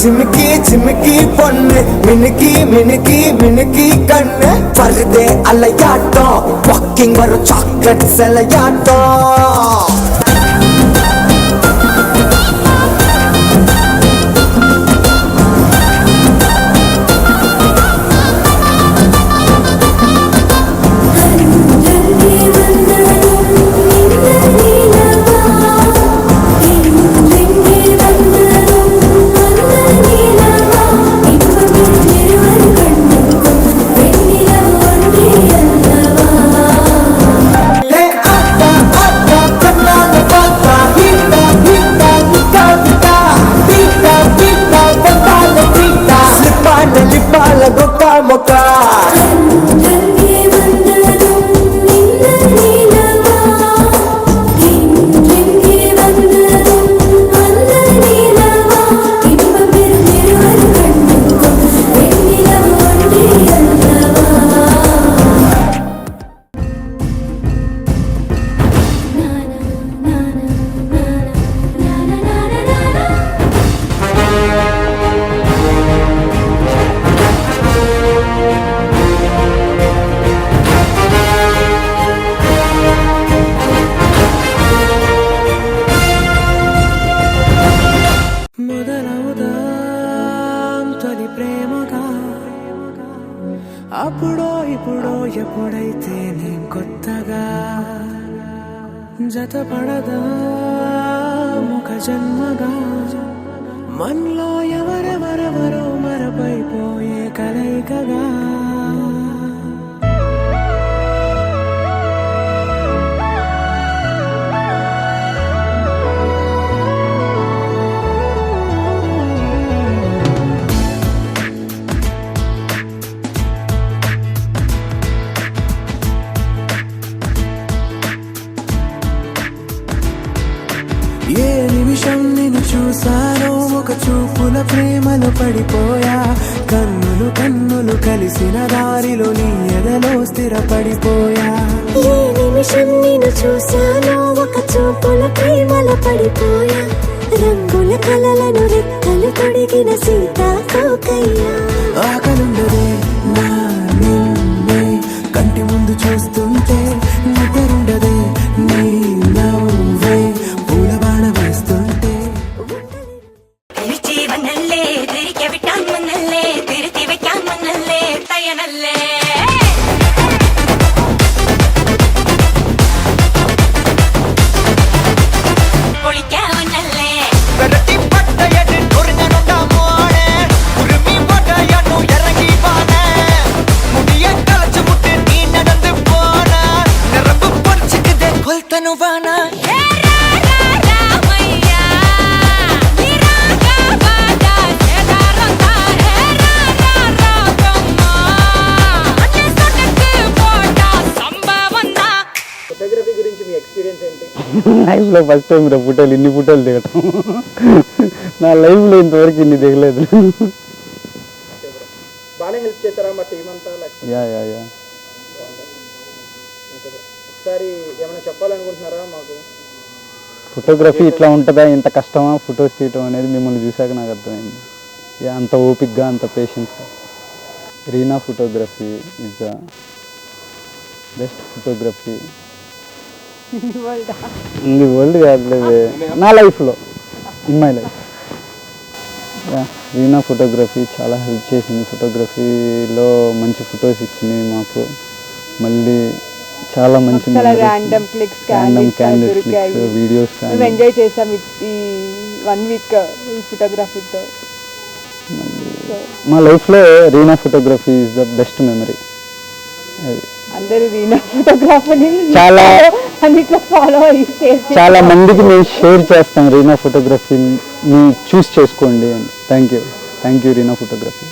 சிமிக்கி சிமிக்கி பொண்ணு மினுக்கி மினுக்கி மினுக்கி கண்ணு வருதே அலையாட்டம் வாக்கிங் வரும் சாக்லேட் சிலையாட்டம். అప్పుడో ఇప్పుడో ఎప్పుడైతే నేను కొత్తగా జతపడదా ముఖ జన్మగా మనలో ఎవరెవరెవరో మరపైపోయే కలయికగా ఏ నిమిషం నిన్ను చూసానో ఒక చూపుల ప్రేమలో పడిపోయా కన్నులు కన్నులు కలిసిన దారిలో నీ ఎదలో స్థిరపడిపోయా ఏ నిమిషం నిన్ను చూసానో ఒక చూపుల ప్రేమలో పడిపోయా రంగుల కలలను రెక్కలు తొడిగిన సీతాకోకయ్యా ఆకలుండదే నా నిన్నే కంటి ముందు చూస్తుంటే నిద్రుండదే నీ నవ్వే పూల బాణ వేస్తుంటే ఫోటోగ్రఫీ గురించి మీ ఎక్స్పీరియన్స్ ఏంటి? లైఫ్లో ఫస్ట్ టైం ఫోటోలు ఇన్ని ఫోటోలు దిగటం నా లైఫ్లో ఇంతవరకు ఇన్ని దిగలేదు. బాగానే హెల్ప్ చేశారా మా టీం అంతా? యా యా యా ఒకసారి ఏమైనా చెప్పాలనుకుంటున్నారా మాకు? ఫోటోగ్రఫీ ఇట్లా ఉంటుందా, ఇంత కష్టమా ఫొటోస్ తీయటం అనేది మిమ్మల్ని చూశాక నాకు అర్థమైంది. యా అంత ఓపిక్గా అంత పేషెన్స్గా. Reena photography is the best photography ఇది వరల్డ్ కాదులేదు, నా లైఫ్లో, in my life. Reena photography చాలా హెల్ప్ చేసింది. ఫోటోగ్రఫీలో మంచి ఫొటోస్ ఇచ్చింది మాకు. మళ్ళీ చాలా మంచి random candid clicks videos enjoy చేసాం ఈ 1 వీక్ ఫోటోగ్రఫీతో. మా లైఫ్లో Reena photography is the best memory. అందరూ రీనా ఫోటోగ్రఫీని చాలా అన్నిట్లో ఫాలో అయ్యి చాలా మందికి మేము షేర్ చేస్తాం. రీనా ఫోటోగ్రఫీని చూస్ చేసుకోండి అని. Thank you Reena photography.